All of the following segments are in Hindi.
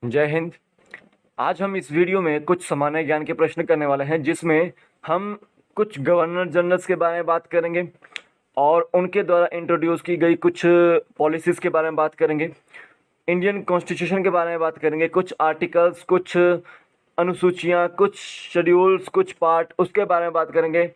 जय हिंद। आज हम इस वीडियो में कुछ सामान्य ज्ञान के प्रश्न करने वाले हैं, जिसमें हम कुछ गवर्नर जनरल्स के बारे में बात करेंगे और उनके द्वारा इंट्रोड्यूस की गई कुछ पॉलिसीज़ के बारे में बात करेंगे, इंडियन कॉन्स्टिट्यूशन के बारे में बात करेंगे, कुछ आर्टिकल्स, कुछ अनुसूचियाँ, कुछ शेड्यूल्स, कुछ पार्ट, उसके बारे में बात करेंगे।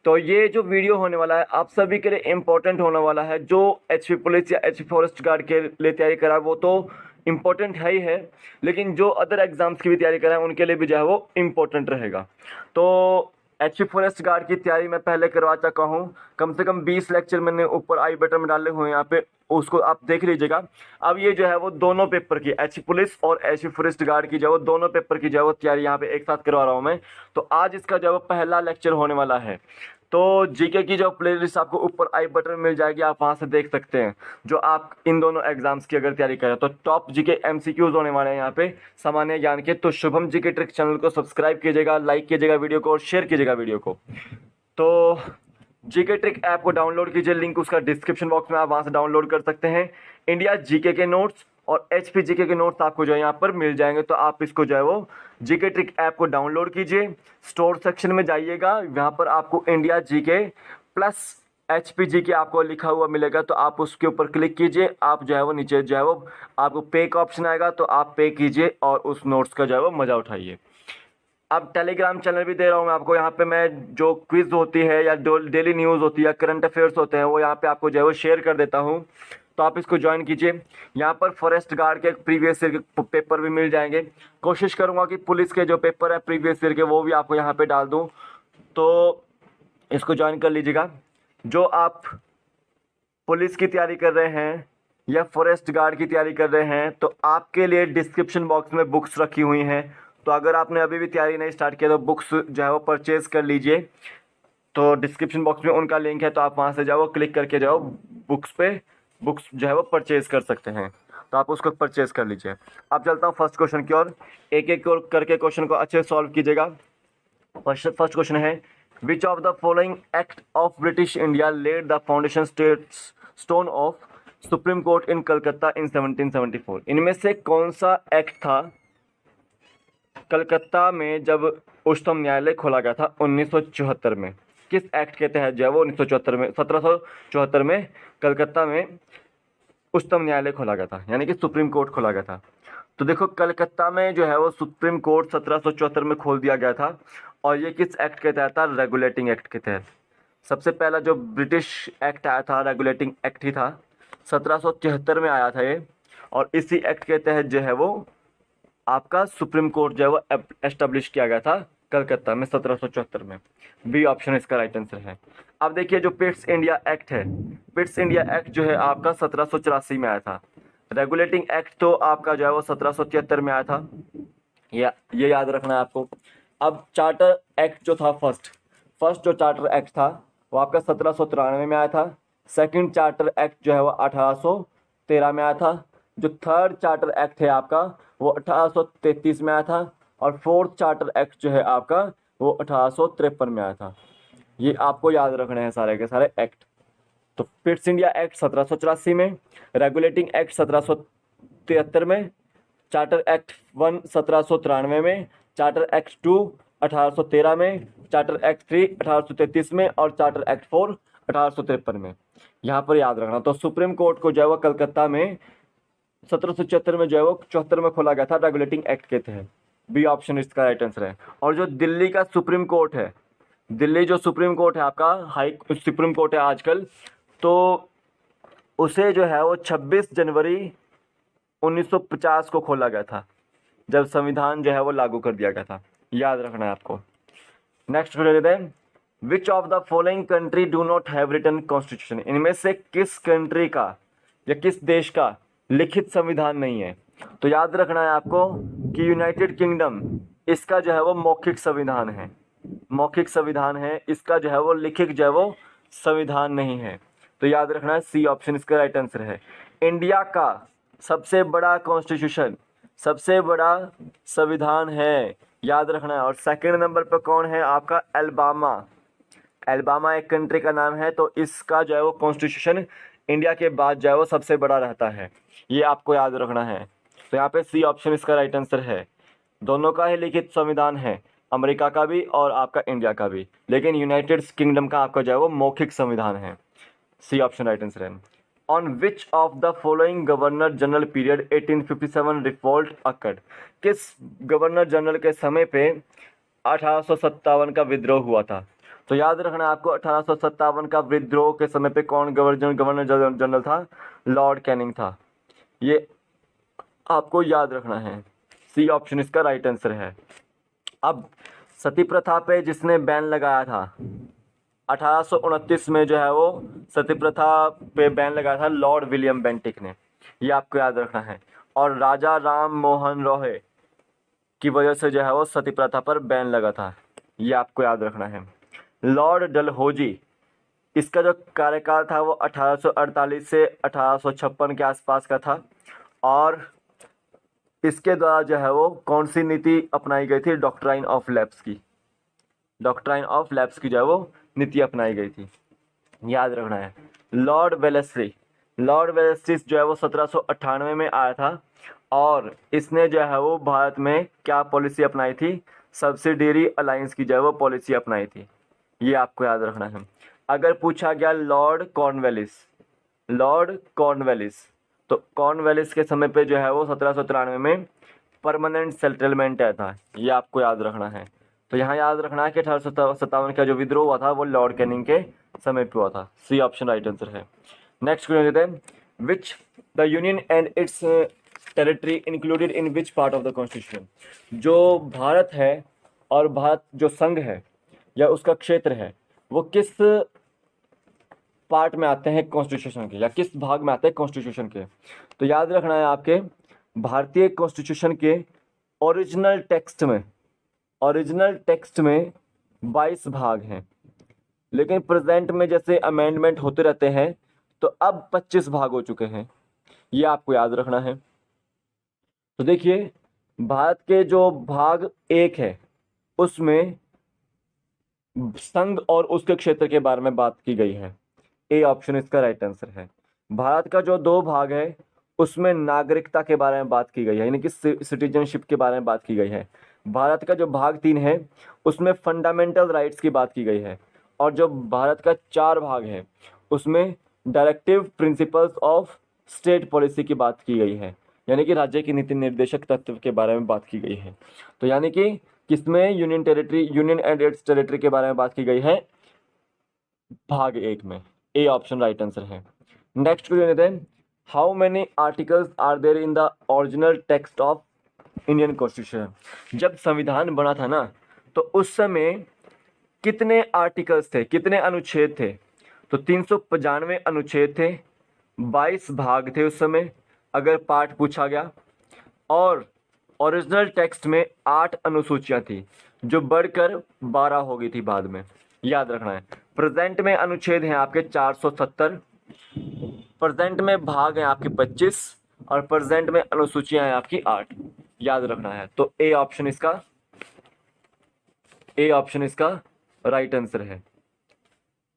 तो ये जो वीडियो होने वाला है आप सभी के लिए इम्पोर्टेंट होने वाला है। जो एचपी पुलिस या एचपी फॉरेस्ट गार्ड के लिए तैयारी करा वो तो इम्पोर्टेंट है ही है, लेकिन जो अदर एग्ज़ाम्स की भी तैयारी कर रहे हैं उनके लिए भी जो है वो इम्पोर्टेंट रहेगा। तो एचपी फॉरेस्ट गार्ड की तैयारी मैं पहले करवा चुका हूँ, कम से कम 20 लेक्चर मैंने ऊपर आई बटन में डाले हुए हैं, यहाँ पे उसको आप देख लीजिएगा। अब ये जो है वो दोनों पेपर की, एचपी पुलिस और एचपी फॉरेस्ट गार्ड की जो है वो दोनों पेपर की जो है वो तैयारी यहाँ पे एक साथ करवा रहा हूँ मैं। तो आज इसका जो है वो पहला लेक्चर होने वाला है। तो जीके की जो प्लेलिस्ट आपको ऊपर आई बटन में मिल जाएगी, आप वहाँ से देख सकते हैं। जो आप इन दोनों एग्जाम्स की अगर तैयारी करें तो टॉप जीके एमसीक्यूज होने वाले हैं यहाँ पे सामान्य ज्ञान के। तो शुभम जीके ट्रिक चैनल को सब्सक्राइब कीजिएगा, लाइक कीजिएगा वीडियो को और शेयर कीजिएगा वीडियो को। तो जीके ट्रिक ऐप को डाउनलोड कीजिए, लिंक उसका डिस्क्रिप्शन बॉक्स में, आप वहाँ से डाउनलोड कर सकते हैं। इंडिया जीके के नोट्स और एचपी जीके के नोट्स आपको जो है यहाँ पर मिल जाएंगे। तो आप इसको जो है वो जीके ट्रिक ऐप को डाउनलोड कीजिए, स्टोर सेक्शन में जाइएगा, यहाँ पर आपको India GK plus HP GK आपको लिखा हुआ मिलेगा। तो आप उसके ऊपर क्लिक कीजिए, आप जो है वो नीचे जो है वो आपको पे का ऑप्शन आएगा, तो आप पे कीजिए और उस नोट्स का जो है वो मज़ा उठाइए। अब टेलीग्राम चैनल भी दे रहा हूँ मैं आपको, यहाँ पे मैं जो क्विज होती है या डेली न्यूज़ होती है या करंट अफेयर्स होते हैं वो यहाँ पे आपको जो है वो शेयर कर देता हूँ। तो आप इसको ज्वाइन कीजिए। यहाँ पर फॉरेस्ट गार्ड के प्रीवियस ईयर के पेपर भी मिल जाएंगे। कोशिश करूँगा कि पुलिस के जो पेपर है प्रीवियस ईयर के वो भी आपको यहाँ पे डाल दूँ। तो इसको ज्वाइन कर लीजिएगा। जो आप पुलिस की तैयारी कर रहे हैं या फॉरेस्ट गार्ड की तैयारी कर रहे हैं तो आपके लिए डिस्क्रिप्शन बॉक्स में बुक्स रखी हुई हैं। तो अगर आपने अभी भी तैयारी नहीं स्टार्ट किया तो बुक्स जो है वो परचेज़ कर लीजिए। तो डिस्क्रिप्शन बॉक्स में उनका लिंक है, तो आप वहाँ से जाओ, क्लिक करके जाओ बुक्स पे, बुक्स जो है वो परचेज़ कर सकते हैं। तो आप उसको परचेज़ कर लीजिए। अब चलता हूँ फर्स्ट क्वेश्चन की ओर। एक एक करके क्वेश्चन को अच्छे से सॉल्व कीजिएगा। फर्स्ट क्वेश्चन है, which of the following act of British India led the foundation stone of Supreme Court in Calcutta in 1774। इनमें से कौन सा एक्ट था कलकत्ता में जब उच्चतम न्यायालय खोला गया था 1974 में? किस एक्ट के तहत जो है वो 1974 में 1774 में कलकत्ता में उच्चतम न्यायालय खोला गया था, यानी कि सुप्रीम कोर्ट खोला गया था? तो देखो, कलकत्ता में जो है वो सुप्रीम कोर्ट 1774 में खोल दिया गया था। और ये किस एक्ट के तहत था? रेगुलेटिंग एक्ट के तहत। सबसे पहला जो ब्रिटिश एक्ट आया था रेगुलेटिंग एक्ट ही था, 1773 में आया था ये। और इसी एक्ट के तहत जो है वो आपका सुप्रीम कोर्ट जो है वो एस्टेब्लिश किया गया था कलकत्ता में 1774 में। बी ऑप्शन इसका राइट आंसर है। अब देखिए, जो पिट्स इंडिया एक्ट है, पिट्स इंडिया एक्ट जो है आपका 1784 में आया था। रेगुलेटिंग एक्ट तो आपका जो है वो 1773 में आया था, ये याद रखना है आपको। अब चार्टर एक्ट जो था, फर्स्ट जो चार्टर एक्ट था वो आपका 1793 में आया था। सेकंड चार्टर एक्ट जो है वो 1813 में आया था। जो थर्ड चार्टर एक्ट है आपका वो 1833 में आया था। और फोर्थ चार्टर एक्ट जो है आपका वो 1853 में आया था। ये आपको याद रखने हैं सारे के सारे एक्ट। तो पिट्स इंडिया एक्ट 1784 में, रेगुलेटिंग एक्ट 1773 में, चार्टर एक्ट 1 1793 में, चार्टर एक्ट 2 1813 में, चार्टर एक्ट 3 1833 में और चार्टर एक्ट 4 1853 में। यहाँ पर याद रखना। तो सुप्रीम कोर्ट को जो है वो कलकत्ता में 1774 में जो है वो 74 में खोला गया था रेगुलेटिंग एक्ट के तहत। बी ऑप्शन इसका राइट आंसर है। और जो दिल्ली का सुप्रीम कोर्ट है, दिल्ली जो सुप्रीम कोर्ट है आपका, हाई सुप्रीम कोर्ट है आजकल, तो उसे जो है वो 26 जनवरी 1950 को खोला गया था, जब संविधान जो है वो लागू कर दिया गया था। याद रखना है आपको। नेक्स्ट ले लेते हैं, which of the following country do not have written constitution. इनमें से किस कंट्री का या किस देश का लिखित संविधान नहीं है? तो याद रखना है आपको कि यूनाइटेड किंगडम, इसका जो है वो मौखिक संविधान है, मौखिक संविधान है इसका, जो है वो लिखित जो है वो संविधान नहीं है। तो याद रखना है, सी ऑप्शन इसका राइट आंसर है। इंडिया का सबसे बड़ा कॉन्स्टिट्यूशन, सबसे बड़ा संविधान है, याद रखना है। और सेकंड नंबर पर कौन है आपका? अल्बामा। अल्बामा एक कंट्री का नाम है। तो इसका जो है वो कॉन्स्टिट्यूशन इंडिया के बाद जो है वो सबसे बड़ा रहता है, ये आपको याद रखना है। तो यहाँ पे सी ऑप्शन इसका राइट आंसर है। दोनों का ही लिखित संविधान है, अमेरिका का भी और आपका इंडिया का भी, लेकिन यूनाइटेड किंगडम का आपका जो है वो मौखिक संविधान है। सी ऑप्शन राइट आंसर है। On which of the following governor general period 1857 revolt occurred, किस गवर्नर जनरल के समय पे 1857 का विद्रोह हुआ था? तो याद रखना आपको 1857 का विद्रोह के समय पे कौन गवर्नर जनरल था? लॉर्ड कैनिंग था। ये आपको याद रखना है। सी ऑप्शन इसका राइट आंसर है। अब सती प्रथा पे जिसने बैन लगाया था 1829 में जो है वो सती प्रथा पे बैन लगाया था लॉर्ड विलियम बेंटिक ने, ये आपको याद रखना है। और राजा राम मोहन रॉय की वजह से जो है वो सती प्रथा पर बैन लगा था, ये आपको याद रखना है। लॉर्ड डलहौजी, इसका जो कार्यकाल था वो 1848 से 1856 के आसपास का था। और इसके द्वारा जो है वो कौन सी नीति अपनाई गई थी? डॉक्ट्राइन ऑफ लैप्स की, डॉक्ट्राइन ऑफ लैप्स की जो है वो नीति अपनाई गई थी, याद रखना है। लॉर्ड वेलेस्ली, लॉर्ड वेलेस्ली जो है वो 1798 में आया था और इसने जो है वो भारत में क्या पॉलिसी अपनाई थी? सब्सिडियरी अलायंस की जो है वो पॉलिसी अपनाई थी, ये आपको याद रखना है। अगर पूछा गया लॉर्ड कॉर्नवेलिस, लॉर्ड कॉर्नवेलिस, तो कॉर्नवेलिस के समय पे जो है वो 1793 में परमानेंट सेटलमेंट आया था, ये आपको याद रखना है। तो यहाँ याद रखना है कि 1857 का जो विद्रोह हुआ था वो लॉर्ड कैनिंग के समय पे हुआ था। सी ऑप्शन राइट आंसर है। नेक्स्ट क्वेश्चन देते हैं, which the union and it's territory included in which part of the constitution, जो भारत है और भारत जो संघ है या उसका क्षेत्र है वो किस पार्ट में आते हैं कॉन्स्टिट्यूशन के, या किस भाग में आते हैं कॉन्स्टिट्यूशन के? तो याद रखना है आपके भारतीय कॉन्स्टिट्यूशन के ओरिजिनल टेक्स्ट में, ओरिजिनल टेक्स्ट में 22 भाग हैं, लेकिन प्रेजेंट में जैसे अमेंडमेंट होते रहते हैं तो अब 25 भाग हो चुके हैं, ये आपको याद रखना है। तो देखिए भारत के जो भाग 1 है उसमें संघ और उसके क्षेत्र के बारे में बात की गई है, ए ऑप्शन इसका राइट आंसर है। भारत का जो 2 भाग है उसमें नागरिकता के बारे में बात की गई है, यानी कि सिटीजनशिप के बारे में बात की गई है। भारत का जो भाग 3 है उसमें फंडामेंटल राइट्स की बात की गई है। और जो भारत का 4 भाग है उसमें directive principles of state policy की बात की गई है, यानी कि राज्य की नीति निर्देशक तत्व के बारे में बात की गई है। तो यानी कि किसमें? Union territory, union and it's territory के बारे में बात की गई है भाग 1 में, ए ऑप्शन राइट आंसर है। नेक्स्ट क्वेश्चन देते हैं, how many articles are there in the original text of Indian constitution? जब संविधान बना था ना तो उस समय कितने आर्टिकल्स थे, कितने अनुच्छेद थे? तो 395 अनुच्छेद थे, 22 भाग थे उस समय अगर पार्ट पूछा गया, और ओरिजिनल टेक्स्ट में 8 अनुसूचियां थी जो बढ़कर 12 हो गई थी बाद में, याद रखना है। प्रेजेंट में अनुच्छेद हैं आपके 470, प्रेजेंट में भाग हैं आपके 25 और प्रेजेंट में अनुसूचियां हैं आपकी 8, याद रखना है। तो ए ऑप्शन इसका राइट आंसर है।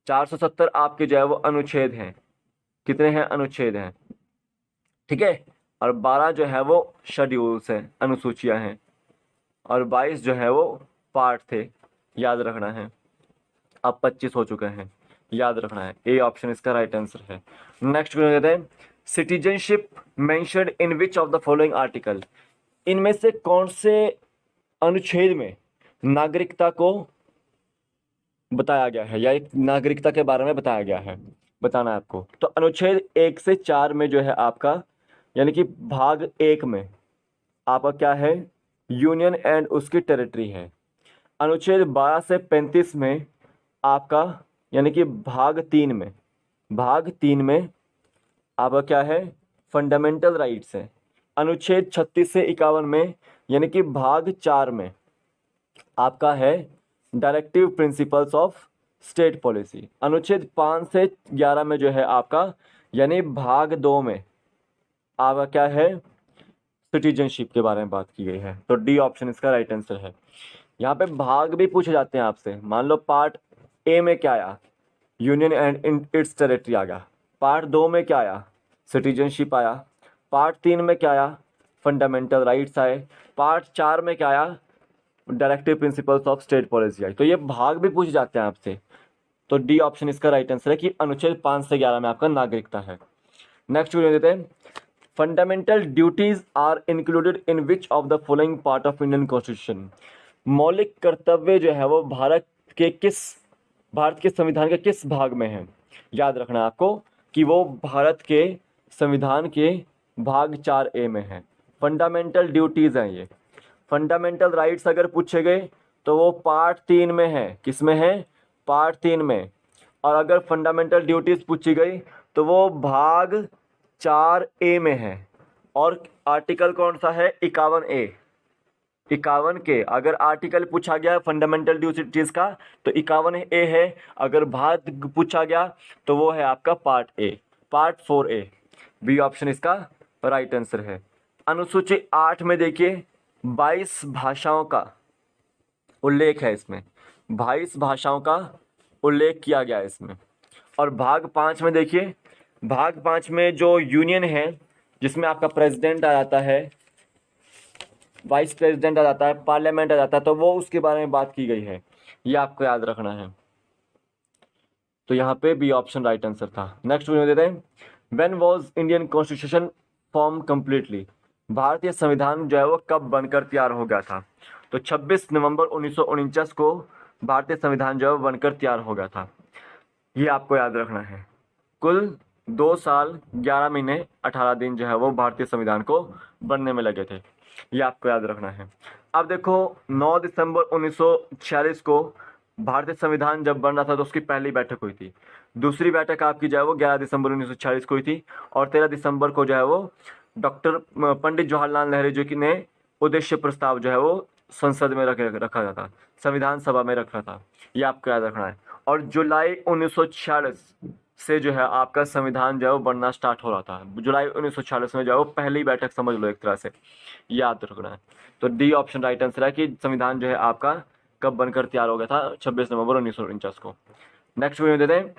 470 आपके जो है वो अनुच्छेद हैं, कितने हैं? अनुच्छेद हैं, ठीक है। और 12 जो है वो शेड्यूल्स हैं, अनुसूचियां हैं, और 22 जो है वो पार्ट थे, याद रखना है। अब 25 हो चुके हैं, याद रखना है। ए ऑप्शन इसका राइट आंसर है। नेक्स्ट क्वेश्चन देते हैं, citizenship mentioned in which of the following article? इनमें से कौन से अनुच्छेद में नागरिकता को बताया गया है या एक नागरिकता के बारे में बताया गया है, बताना है आपको। तो अनुच्छेद 1 से 4 में जो है आपका, यानी कि भाग 1 में आपका क्या है? यूनियन एंड उसकी टेरिटरी है। अनुच्छेद 12 से 35 में आपका, यानी कि भाग 3 में, भाग 3 में आपका क्या है? फंडामेंटल राइट्स है। अनुच्छेद 36 से 51 में, यानी कि भाग 4 में आपका है directive principles of state policy. अनुच्छेद 5 से 11 में जो है आपका, यानी भाग 2 में आपका क्या है? सिटीजनशिप के बारे में बात की गई है। तो डी ऑप्शन इसका राइट आंसर है। यहाँ पे भाग भी पूछे जाते हैं आपसे। मान लो पार्ट ए में क्या आया? यूनियन एंड इट्स टेरिटरी आ गया। पार्ट 2 में क्या आया? सिटीजनशिप आया। पार्ट 3 में क्या आया? फंडामेंटल राइट्स आए। पार्ट 4 में क्या आया, directive principles of state policy आई। तो ये भाग भी पूछ जाते हैं आपसे। तो डी ऑप्शन इसका राइट आंसर है कि अनुच्छेद 5 से 11 में आपका नागरिकता है। नेक्स्ट वीडियो देते हैं, fundamental duties are included in which of the following part of Indian constitution. मौलिक कर्तव्य जो है वो भारत के संविधान के किस भाग में है। याद रखना है आपको कि वो भारत के संविधान के भाग 4A में है। फंडामेंटल ड्यूटीज हैं ये। फंडामेंटल राइट्स अगर पूछे गए तो वो पार्ट 3 में है। किस में है, पार्ट 3 में। और अगर फंडामेंटल ड्यूटीज पूछी गई तो वो भाग 4A में है। और आर्टिकल कौन सा है, 51A, 51 के। अगर आर्टिकल पूछा गया फंडामेंटल ड्यूटीज का तो 51A है। अगर भाग पूछा गया तो वो है आपका part A, part 4A। B option इसका राइट आंसर है। अनुसूची 8 में देखिए 22 भाषाओं का उल्लेख है इसमें, 22 भाषाओं का उल्लेख किया गया है इसमें। और भाग 5 में देखिए, भाग 5 में जो यूनियन है जिसमें आपका प्रेसिडेंट आ जाता है, वाइस प्रेसिडेंट आ जाता है, पार्लियामेंट आ जाता है, तो वो उसके बारे में बात की गई है। ये आपको याद रखना है। तो यहाँ पे बी ऑप्शन राइट आंसर था। नेक्स्ट वीडियो देते हैं, when was Indian constitution form completely. भारतीय संविधान जो है वो कब बनकर तैयार हो गया था। तो 26 नवंबर 1949 को भारतीय संविधान जो है बनकर तैयार हो गया था। ये आपको याद रखना है। कुल 2 साल 11 महीने 18 दिन जो है वो भारतीय संविधान को बनने में लगे थे। ये आपको याद रखना है। अब देखो 9 दिसंबर 1946 को भारतीय संविधान जब बन रहा था तो उसकी पहली बैठक हुई थी। दूसरी बैठक आपकी जो है वो 11 दिसंबर 1946 को हुई थी। और 13 दिसंबर को जो है वो डॉक्टर पंडित जवाहरलाल नेहरू जी की ने उद्देश्य प्रस्ताव जो है वो संसद में रखा गया था, संविधान सभा में रखा था। ये आपको याद रखना है। और जुलाई 1946 से जो है आपका संविधान जो है वो बनना स्टार्ट हो रहा था। जुलाई 1946 में जो है वो पहली बैठक समझ लो एक तरह से, याद रखना है। तो डी ऑप्शन राइट आंसर है कि संविधान जो है आपका कब बनकर तैयार हो गया था, 26 नवंबर 1949 को। नेक्स्ट वीडियो देते हैं,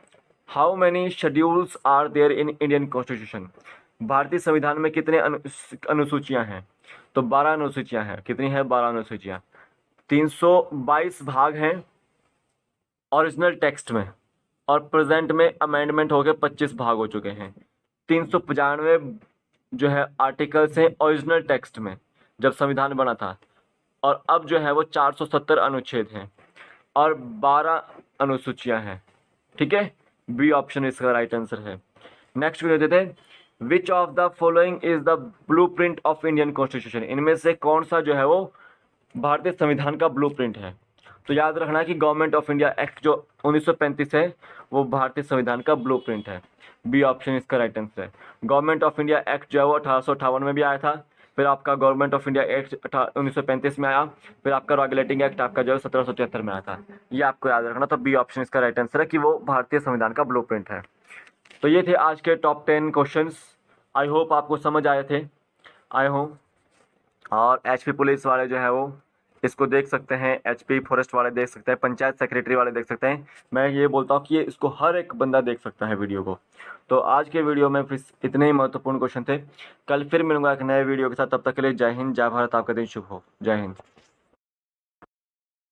how many schedules are there in Indian constitution. भारतीय संविधान में कितने अनुसूचियां हैं। तो 12 अनुसूचियां हैं। कितनी है, 12 अनुसूचियां। 322 भाग हैं ओरिजिनल टेक्स्ट में, और प्रेजेंट में अमेंडमेंट होकर 25 भाग हो चुके हैं। 395 जो है आर्टिकल्स हैं ओरिजिनल टेक्स्ट में जब संविधान बना था। और अब जो है वो 470 अनुच्छेद हैं और 12 अनुसूचियां हैं। ठीक है, बी ऑप्शन इसका राइट आंसर है। नेक्स्ट वीडियो देते हैं, which of the following is the blueprint of Indian constitution. इनमें से कौन सा जो है वो भारतीय संविधान का ब्लूप्रिंट है। तो याद रखना कि गवर्नमेंट ऑफ इंडिया एक्ट जो 1935 है वो भारतीय संविधान का ब्लूप्रिंट है। बी ऑप्शन इसका राइट आंसर है। गवर्नमेंट ऑफ इंडिया एक्ट जो है वो 1858 में भी आया था। फिर आपका गवर्नमेंट ऑफ इंडिया एक्ट 1935 में आया। फिर आपका रेगुलेटिंग एक्ट आपका जो है 1773 में आया था। ये आपको याद रखना। तो बी ऑप्शन इसका राइट आंसर है कि वो भारतीय संविधान का ब्लूप्रिंट है। तो ये थे आज के टॉप 10 क्वेश्चंस। आई होप आपको समझ आए थे, आई होप। और एचपी पुलिस वाले जो है वो इसको देख सकते हैं, एचपी फॉरेस्ट वाले देख सकते हैं, पंचायत सेक्रेटरी वाले देख सकते हैं। मैं ये बोलता हूँ कि ये इसको हर एक बंदा देख सकता है वीडियो को। तो आज के वीडियो में फिर इतने ही महत्वपूर्ण क्वेश्चन थे। कल फिर मिलूंगा एक नए वीडियो के साथ। तब तक के लिए जय हिंद, जय भारत। आपका दिन शुभ हो। जय हिंद।